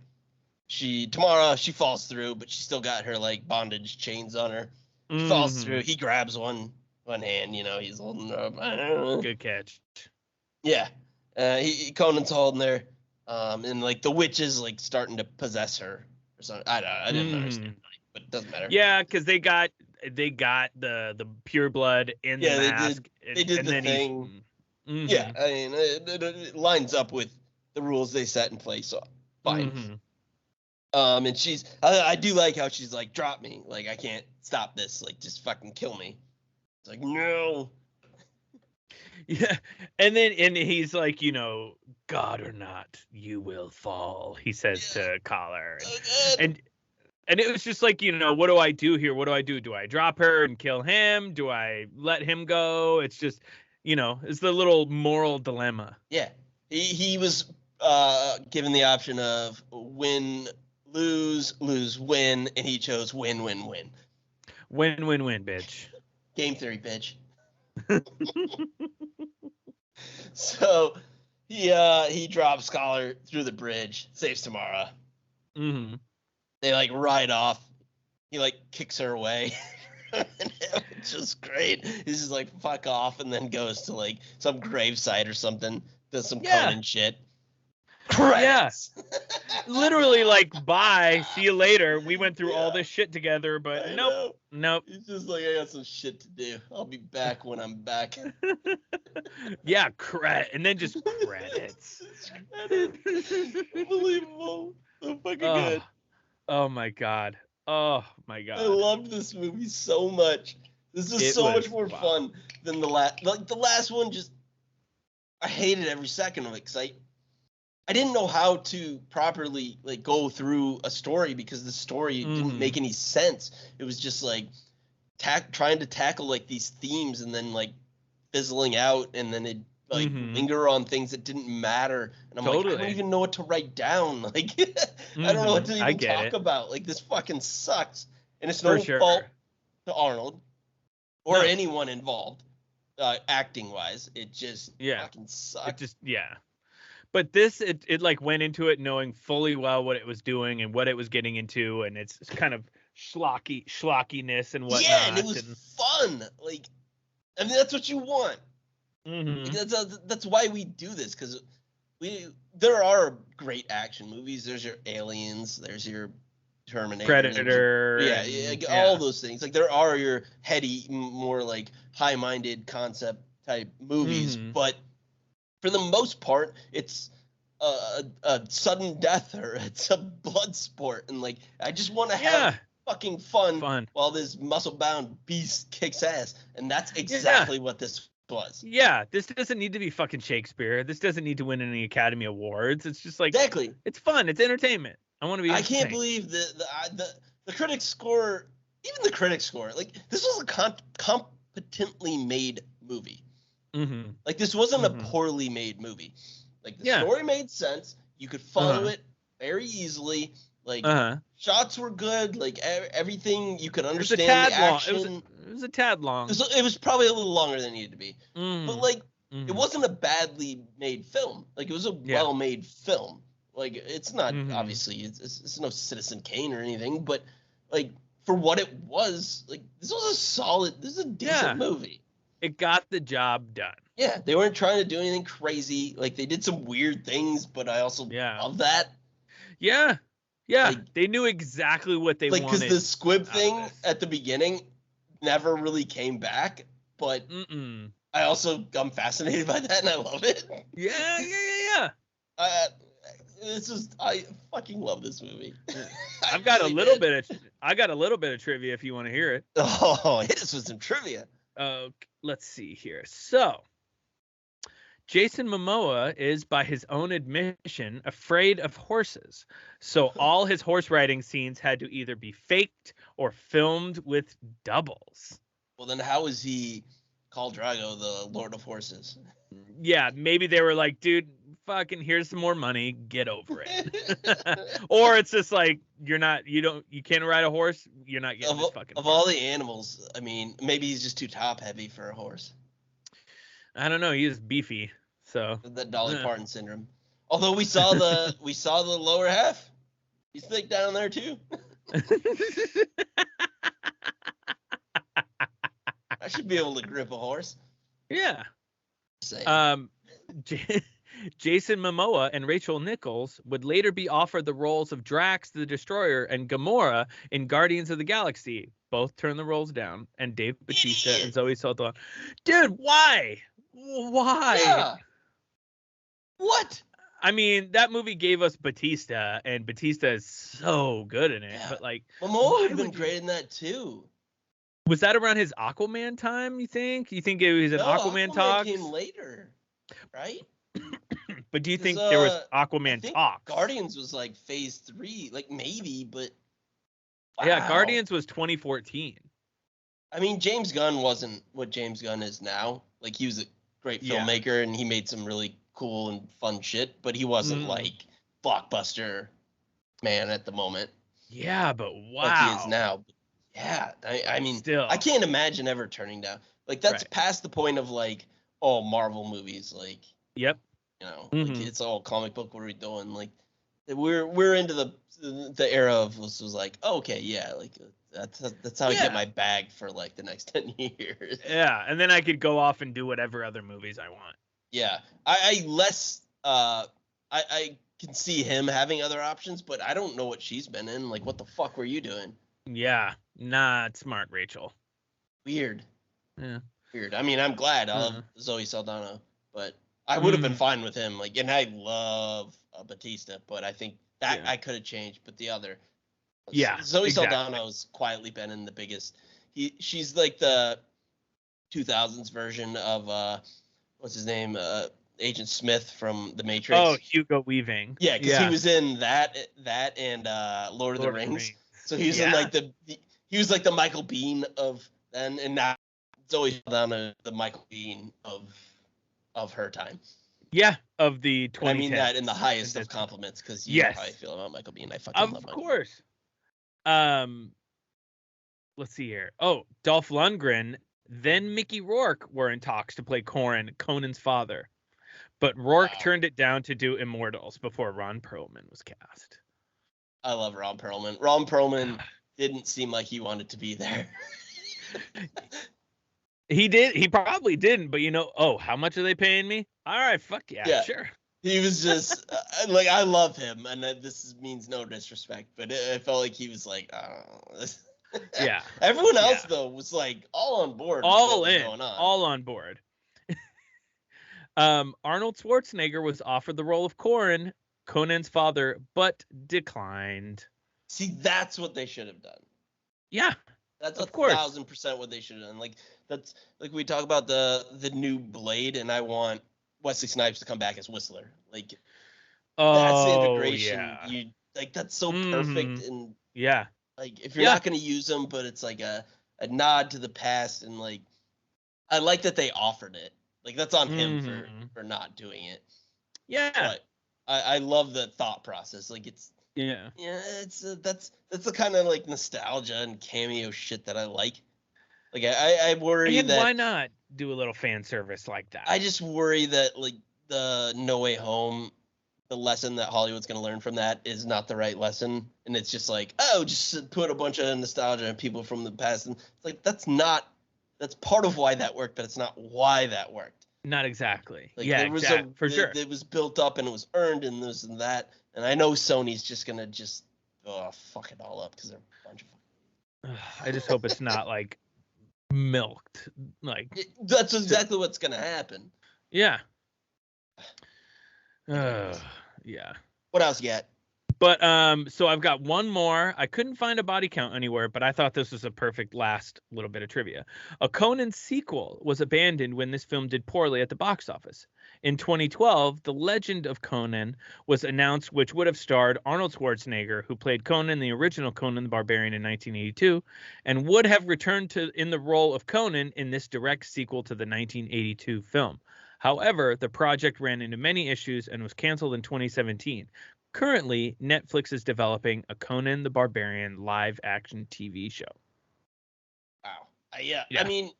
Tamara falls through, but she still got her like bondage chains on her. She falls through. He grabs one hand, he's holding her up. Good catch. Yeah. Conan's holding her, and like the witch is like starting to possess her or something. I didn't understand, but it doesn't matter. Yeah, because they got the pure blood in the mask. They did the thing. Yeah, I mean it lines up with the rules they set in place, so fine. And I do like how she's like, drop me, like I can't stop this, like just fucking kill me. It's like no. Yeah, and he's like, God or not, you will fall. He says to Collar, and it was just like, what do I do here? What do I do? Do I drop her and kill him? Do I let him go? It's just, it's the little moral dilemma. Yeah, he was given the option of win, lose, win, and he chose win, win, win. Win, win, win, bitch. Game theory, bitch. So he drops Collar through the bridge, saves Tamara. They like ride off. He like kicks her away, which is great. He's just like fuck off, and then goes to like some gravesite or something. Does some Conan shit. Credits. Literally, like, bye, see you later. We went through all this shit together, but nope. He's just like, I got some shit to do. I'll be back when I'm back. Yeah, and then just credits. Unbelievable. So fucking good. Oh my god. Oh my god. I loved this movie so much. This is so much more fun than the last. Like the last one, just I hated every second of it because I didn't know how to properly like go through a story because the story didn't make any sense. It was just like trying to tackle like these themes and then like fizzling out, and then it like linger on things that didn't matter. And I'm like, I don't even know what to write down. Like, I don't know what to even talk about. Like, this fucking sucks. And it's no fault to Arnold or anyone involved, acting wise. It just fucking sucks. But this, it like went into it knowing fully well what it was doing and what it was getting into, and it's kind of schlockiness and whatnot. Yeah, and it was fun. Like, I mean, that's what you want. Like, that's why we do this, because there are great action movies. There's your Aliens. There's your Terminator. Predator. All those things. Like, there are your heady, more like high-minded concept type movies, but for the most part, it's a sudden death or it's a blood sport, and like I just want to have fucking fun while this muscle-bound beast kicks ass, and that's exactly what this was. Yeah, this doesn't need to be fucking Shakespeare. This doesn't need to win any Academy Awards. It's just like it's fun. It's entertainment. I want to be. I can't believe the critics score. Even the critics score. Like, this was a competently made movie. Like, this wasn't a poorly made movie. Like, the story made sense. You could follow it very easily. Like, shots were good. Like, everything, you could understand the action. It was a tad long. It was probably a little longer than it needed to be. But, like, it wasn't a badly made film. Like, it was a well-made film. Like, it's not, obviously, it's no Citizen Kane or anything. But, like, for what it was, like, this is a decent movie. It got the job done. Yeah, they weren't trying to do anything crazy. Like, they did some weird things, but I also love that. Yeah. Like, they knew exactly what they wanted. Like, because the squib thing at the beginning never really came back, but I'm fascinated by that, and I love it. Yeah. I fucking love this movie. I got a little bit of trivia if you want to hear it. Oh, hit us with some trivia. Let's see here. So, Jason Mamoa is, by his own admission, afraid of horses. So all his horse riding scenes had to either be faked or filmed with doubles. Well, then how is he Khal Drogo, the Lord of Horses? Yeah, maybe they were like, dude, fucking here's some more money, get over it. Or it's just like, you can't ride a horse, you're not getting this fucking of all the animals, I mean, maybe he's just too top heavy for a horse. I don't know, he's beefy, so the Dolly Parton syndrome. Although we saw the lower half. He's thick down there too. I should be able to grip a horse. Yeah. Jason Mamoa and Rachel Nichols would later be offered the roles of Drax the Destroyer and Gamora in Guardians of the Galaxy. Both turned the roles down, and Dave Bautista and Zoe Saldana. Dude, why? Yeah. What? I mean, that movie gave us Bautista, and Bautista is so good in it. Yeah. But like, Momoa would have been great in that too. Was that around his Aquaman time? You think? You think it was an Aquaman talks? Came later, right? But do you think there was Aquaman talks? Guardians was like phase 3, like maybe, but wow. Yeah, Guardians was 2014. I mean, James Gunn wasn't what James Gunn is now. Like, he was a great filmmaker and he made some really cool and fun shit, but he wasn't like blockbuster man at the moment. Yeah, but wow. Like he is now. Yeah, I mean, still, I can't imagine ever turning down. Like, that's past the point of like, oh, Marvel movies, like, yep, you know, like, it's all comic book. What are we doing? Like, we're into the era of was like, oh, okay, yeah, like that's how I get my bag for like the next 10 years. Yeah, and then I could go off and do whatever other movies I want. Yeah, I can see him having other options, but I don't know what she's been in. Like, what the fuck were you doing? Yeah, not smart, Rachel. Weird. Yeah. Weird. I mean, I'm glad. I love Zoe Saldana, but I would have been fine with him. Like, and I love Batista, but I think that I could have changed. But the other, Zoe Saldana's quietly been in the biggest. She's like the 2000s version of what's his name, Agent Smith from The Matrix. Oh, Hugo Weaving. Yeah, because he was in that and Lord of the Rings. So he was in like he was like the Michael Biehn of then, and now Zoe Saldana, the Michael Biehn of her time. Yeah, of the 2010s. I mean that in the highest of compliments, because you know how I feel about Michael Biehn. I fucking love Michael. Of course. Let's see here. Oh, Dolph Lundgren, then Mickey Rourke were in talks to play Conan's father. But Rourke turned it down to do Immortals before Ron Perlman was cast. I love Ron Perlman. Ron Perlman didn't seem like he wanted to be there. He did. He probably didn't. But how much are they paying me? All right, fuck yeah, sure. He was just like, I love him, and this means no disrespect, but it felt like he was like, oh. Yeah. Everyone else though was like all on board. All in. All on board. Arnold Schwarzenegger was offered the role of Conan's father, but declined. See, that's what they should have done. Yeah. That's 1,000% what they should have done. Like, that's like we talk about the new Blade, and I want Wesley Snipes to come back as Whistler. Like, that's the integration. Yeah. That's so perfect. And yeah, like if you're not going to use them, but it's like a nod to the past, and like I like that they offered it. Like, that's on him for not doing it. Yeah. But I love the thought process. Like, it's it's that's the kind of like nostalgia and cameo shit that I like. Like, I worry that why not do a little fan service like that? I just worry that like the No Way Home, the lesson that Hollywood's going to learn from that is not the right lesson, and it's just like, just put a bunch of nostalgia and people from the past, and it's like that's part of why that worked, but it's not why that worked. Not exactly. Like, yeah, for sure. It was built up and it was earned and this and that. And I know Sony's just gonna fuck it all up because they're a bunch of. I just hope it's not like milked. Like that's exactly what's gonna happen. Yeah. Yeah. What else you got? But so I've got one more. I couldn't find a body count anywhere, but I thought this was a perfect last little bit of trivia. A Conan sequel was abandoned when this film did poorly at the box office. In 2012, The Legend of Conan was announced, which would have starred Arnold Schwarzenegger, who played Conan in the original Conan the Barbarian in 1982, and would have returned in the role of Conan in this direct sequel to the 1982 film. However, the project ran into many issues and was canceled in 2017. Currently, Netflix is developing a Conan the Barbarian live-action TV show. Wow. Yeah. I mean,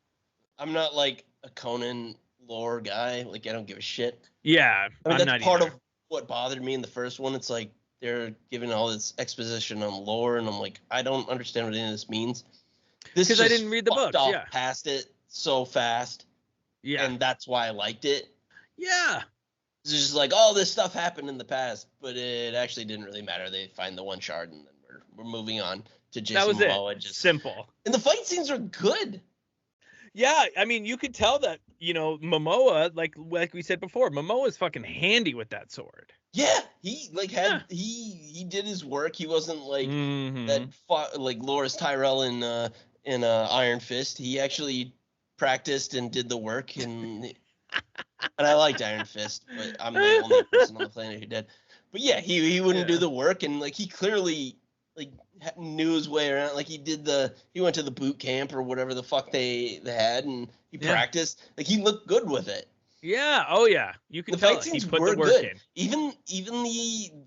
I'm not like a Conan lore guy. Like, I don't give a shit. Yeah, I mean, that's part of what bothered me in the first one. It's like they're giving all this exposition on lore, and I'm like, I don't understand what any of this means. Because I didn't read the book. Yeah. Past it so fast. Yeah. And that's why I liked it. Yeah. It's just like, this stuff happened in the past, but it actually didn't really matter. They find the one shard, and then we're moving on to Jason Mamoa. Just simple. And the fight scenes are good. Yeah, I mean, you could tell that, Mamoa, like we said before, Momoa's fucking handy with that sword. Yeah, he he did his work. He wasn't like that fought, like Loras Tyrell in Iron Fist. He actually practiced and did the work, and I liked Iron Fist, but I'm the only person on the planet who did. But yeah, he wouldn't do the work, and like he clearly like knew his way around. Like he went to the boot camp or whatever the fuck they had, and he practiced. Like he looked good with it. Yeah. Oh yeah. You can tell he put the work in. Even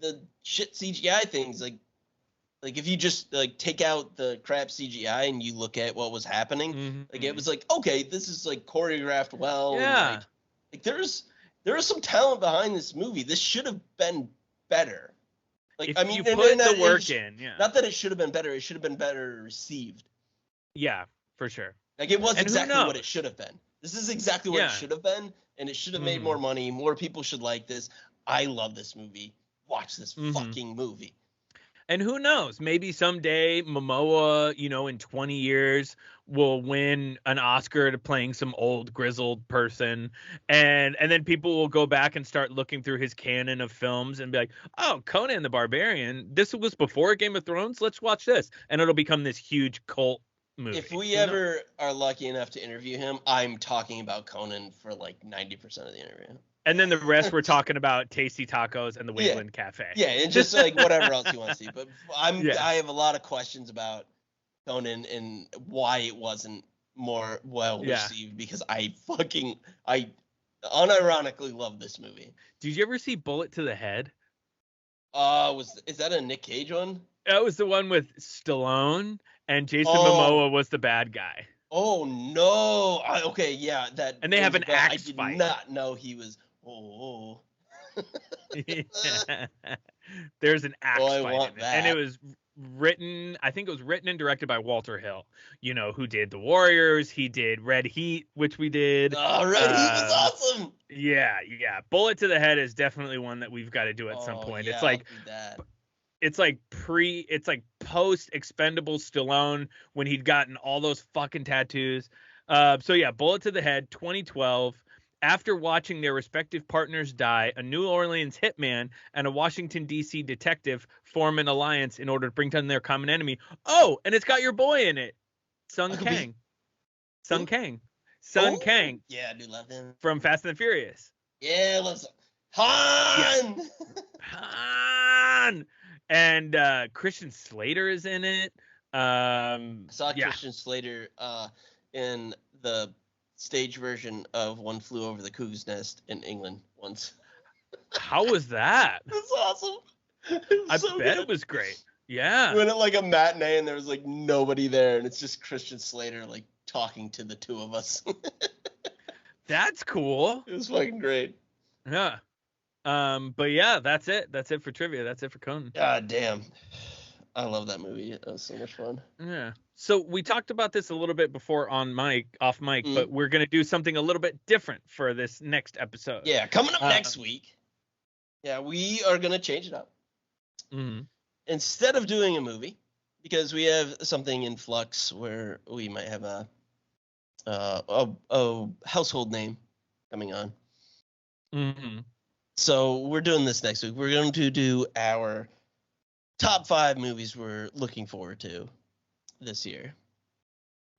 the shit CGI things, like if you just like take out the crap CGI and you look at what was happening, like it was like, okay, this is like choreographed well. Yeah. And, like there is some talent behind this movie. This should have been better. Like, if I mean, you put the work in, Not that it should have been better. It should have been better received. Yeah, for sure. Like it was exactly what it should have been. This is exactly what it should have been, and it should have made more money. More people should like this. I love this movie. watch this fucking movie. And who knows? Maybe someday Momoa, in 20 years, will win an Oscar to playing some old grizzled person, and then people will go back and start looking through his canon of films and be like, "Oh, Conan the Barbarian. This was before Game of Thrones. Let's watch this," and it'll become this huge cult movie. If we ever are lucky enough to interview him, I'm talking about Conan for like 90% of the interview. And then the rest we're talking about tasty tacos and the Wayland Cafe. Yeah, and just like whatever else you want to see. But I have a lot of questions about Conan and why it wasn't more well received, because I unironically love this movie. Did you ever see Bullet to the Head? Is that a Nick Cage one? That was the one with Stallone, and Jason Momoa was the bad guy. Oh no! Okay, yeah, that. And they have an axe fight. I did not know he was. Oh. Yeah. There's an axe fight in it. And it was written, I think it was written and directed by Walter Hill, who did The Warriors. He did Red Heat, which we did. Oh, Red Heat was awesome. Yeah. Bullet to the Head is definitely one that we've got to do at some point. Yeah, it's like post Expendable Stallone, when he'd gotten all those fucking tattoos. Bullet to the Head, 2012. After watching their respective partners die, a New Orleans hitman and a Washington, D.C. detective form an alliance in order to bring down their common enemy. Oh, and it's got your boy in it, Sung Kang. Sung Kang. Yeah, I do love him. From Fast and the Furious. Yeah, love Han! Yeah. Han! And Christian Slater is in it. I saw Christian Slater in the stage version of One Flew Over the Cuckoo's Nest in England once. How was that? It was awesome. I bet it was great. Yeah. We went at like a matinee and there was like nobody there, and it's just Christian Slater like talking to the two of us. That's cool. It was fucking great. Yeah. But yeah, that's it. That's it for trivia. That's it for Conan. God damn. I love that movie. It was so much fun. Yeah. So we talked about this a little bit before off mic, but we're going to do something a little bit different for this next episode. Yeah, coming up next week. Yeah, we are going to change it up. Mm-hmm. Instead of doing a movie, because we have something in flux where we might have a household name coming on. Mm-hmm. So we're doing this next week. We're going to do our top 5 movies we're looking forward to this year.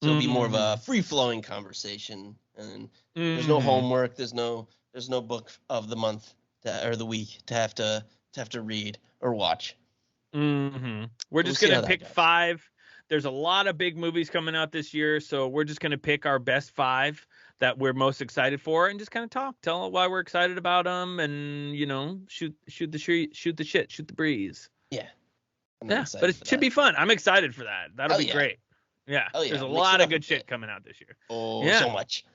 So it'll be more of a free-flowing conversation, and there's no homework. There's no book of the month or the week to have to read or watch. Mm-hmm. We're just gonna pick 5. There's a lot of big movies coming out this year, so we're just gonna pick our best 5 that we're most excited for, and just kind of tell why we're excited about them, and shoot the breeze. Yeah. But it should be fun. I'm excited for that. That'll be great. Yeah. There's a lot of good shit coming out this year. Oh, yeah. So much.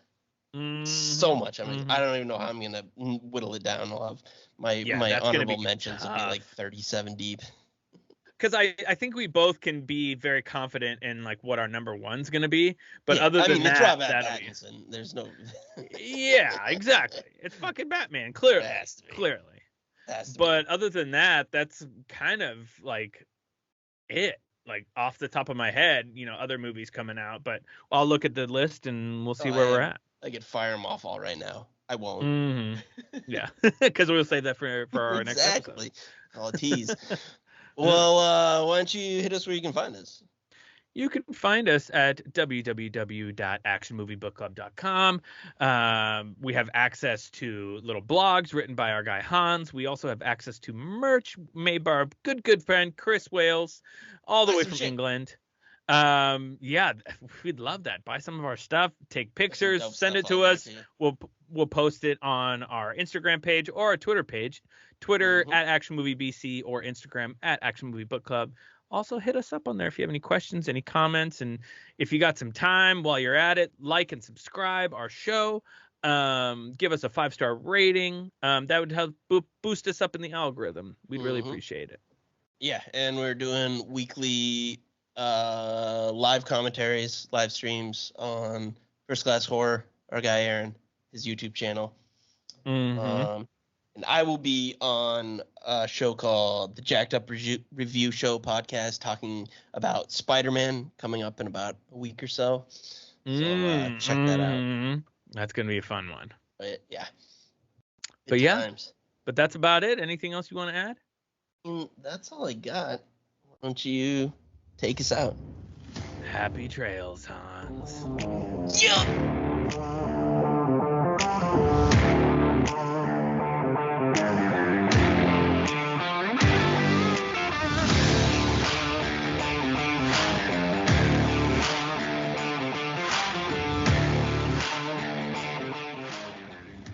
So much. I mean, I don't even know how I'm going to whittle it down. I'll have my honorable mentions will be like 37 deep. Because I think we both can be very confident in like what our number one's going to be. But other than that, there's no. Yeah, exactly. It's fucking Batman. Clearly. But other than that, that's kind of like it. Like off the top of my head, other movies coming out. But I'll look at the list and we'll see where we're at. I could fire them off all right now. I won't. Mm-hmm. Yeah, because we'll save that for our next episode. Exactly. I'll tease. Well, why don't you hit us where you can find us? You can find us at www.actionmoviebookclub.com. We have access to little blogs written by our guy Hans. We also have access to merch made by our good friend Chris Wales, all the way from England. Yeah, we'd love that. Buy some of our stuff, take pictures, send it to us. We'll post it on our Instagram page or our Twitter page. Twitter at Action Movie BC or Instagram at Action Movie Book Club. Also hit us up on there if you have any questions, any comments, and if you got some time while you're at it, like and subscribe our show. Give us a 5-star rating. That would help boost us up in the algorithm. We'd really appreciate it. Yeah, and we're doing weekly live commentaries, live streams on First Class Horror, our guy Aaron, his YouTube channel. And I will be on a show called the Jacked Up Review Show podcast talking about Spider-Man coming up in about a week or so. So check that out. That's going to be a fun one. But yeah. But Good yeah, times. but that's about it. Anything else you want to add? That's all I got. Why don't you take us out? Happy trails, Hans. Yeah!